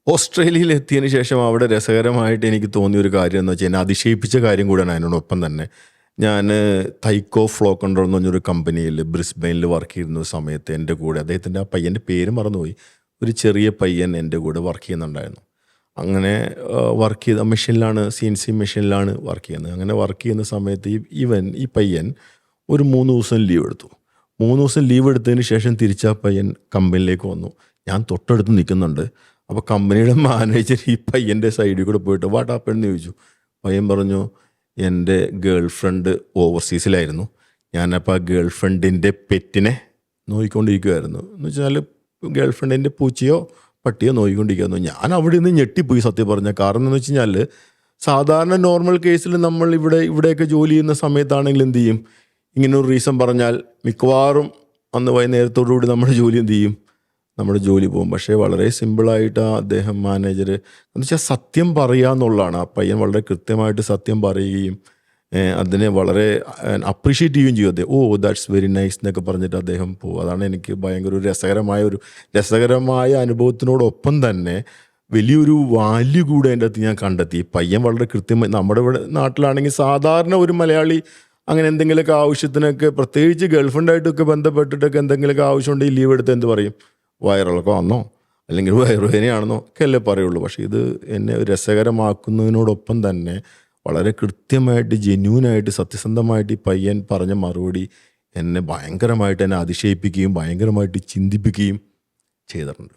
ഓസ്ട്രേലിയയിലെത്തിയതിന് ശേഷം അവിടെ രസകരമായിട്ട് എനിക്ക് തോന്നിയ ഒരു കാര്യം എന്ന് വെച്ചാൽ എന്നെ അതിശയിപ്പിച്ച കാര്യം കൂടെയാണ് അതിനോടൊപ്പം തന്നെ. ഞാൻ തൈക്കോ ഫ്ലോ കൺട്രോൾ എന്ന് പറഞ്ഞൊരു കമ്പനിയിൽ ബ്രിസ്ബെയിനിൽ വർക്ക് ചെയ്യുന്ന സമയത്ത് എൻ്റെ കൂടെ അദ്ദേഹത്തിൻ്റെ ആ പയ്യൻ്റെ പേര് മറന്നുപോയി, ഒരു ചെറിയ പയ്യൻ എൻ്റെ കൂടെ വർക്ക് ചെയ്യുന്നുണ്ടായിരുന്നു. അങ്ങനെ വർക്ക് ചെയ്ത മെഷീനിലാണ്, CNC മെഷീനിലാണ് വർക്ക് ചെയ്യുന്നത്. അങ്ങനെ വർക്ക് ചെയ്യുന്ന സമയത്ത് ഈ പയ്യൻ ഒരു 3 ദിവസം ലീവ് എടുത്തു. 3 ദിവസം ലീവ് എടുത്തതിന് ശേഷം തിരിച്ചാ പയ്യൻ കമ്പനിയിലേക്ക് വന്നു. ഞാൻ തൊട്ടടുത്ത് നിൽക്കുന്നുണ്ട്. അപ്പോൾ കമ്പനിയുടെ മാനേജർ ഈ പയ്യൻ്റെ സൈഡിൽ കൂടെ പോയിട്ട് വാട്ട് ഹാപ്പൻ എന്ന് ചോദിച്ചു. പയ്യൻ പറഞ്ഞു, എൻ്റെ ഗേൾ ഫ്രണ്ട് ഓവർസീസിലായിരുന്നു, ഞാനപ്പോൾ ആ ഗേൾ ഫ്രണ്ടിൻ്റെ പെറ്റിനെ നോക്കിക്കൊണ്ടിരിക്കുമായിരുന്നു. എന്ന് വെച്ചാൽ ഗേൾ ഫ്രണ്ടിൻ്റെ പൂച്ചയോ പട്ടിയോ നോക്കിക്കൊണ്ടിരിക്കുന്നു. ഞാൻ അവിടെ നിന്ന് ഞെട്ടിപ്പോയി സത്യം പറഞ്ഞ. കാരണം എന്ന് വെച്ച് കഴിഞ്ഞാൽ സാധാരണ നോർമൽ കേസിൽ നമ്മൾ ഇവിടെയൊക്കെ ജോലി ചെയ്യുന്ന സമയത്താണെങ്കിൽ എന്ത് ചെയ്യും, ഇങ്ങനൊരു റീസൺ പറഞ്ഞാൽ മിക്കവാറും അന്ന് വൈകുന്നേരത്തോടുകൂടി നമ്മുടെ ജോലി എന്ത് ചെയ്യും, നമ്മുടെ ജോലി പോകും. പക്ഷേ വളരെ സിമ്പിളായിട്ട് അദ്ദേഹം മാനേജർ എന്ന് വെച്ചാൽ സത്യം പറയുക എന്നുള്ളതാണ്. ആ പയ്യൻ വളരെ കൃത്യമായിട്ട് സത്യം പറയുകയും അതിനെ വളരെ അപ്രീഷിയേറ്റ് ചെയ്യുകയും ചെയ്യും. അദ്ദേഹം ദാറ്റ്സ് വെരി നൈസ് എന്നൊക്കെ പറഞ്ഞിട്ട് അദ്ദേഹം പോകും. അതാണ് എനിക്ക് ഭയങ്കര ഒരു രസകരമായ അനുഭവത്തിനോടൊപ്പം തന്നെ വലിയൊരു വാല്യൂ കൂടെ അതിൻ്റെ അകത്ത് ഞാൻ കണ്ടെത്തി. പയ്യൻ വളരെ കൃത്യമായി, നമ്മുടെ ഇവിടെ നാട്ടിലാണെങ്കിൽ സാധാരണ ഒരു മലയാളി അങ്ങനെ എന്തെങ്കിലുമൊക്കെ ആവശ്യത്തിനൊക്കെ, പ്രത്യേകിച്ച് ഗേൾഫ്രണ്ടായിട്ടൊക്കെ ബന്ധപ്പെട്ടിട്ടൊക്കെ എന്തെങ്കിലുമൊക്കെ ആവശ്യമുണ്ടെങ്കിൽ ലീവ് എടുത്ത് എന്ത് പറയും, വയറിളക്കം വന്നോ അല്ലെങ്കിൽ വയറുവേദനയാണെന്നോ ഒക്കെ അല്ലേ പറയുള്ളൂ. പക്ഷേ ഇത് എന്നെ രസകരമാക്കുന്നതിനോടൊപ്പം തന്നെ വളരെ കൃത്യമായിട്ട് ജെന്യൂനായിട്ട് സത്യസന്ധമായിട്ട് ഈ പയ്യൻ പറഞ്ഞ മറുപടി എന്നെ ഭയങ്കരമായിട്ട് അതിശയിപ്പിക്കുകയും ഭയങ്കരമായിട്ട് ചിന്തിപ്പിക്കുകയും ചെയ്തിട്ടുണ്ട്.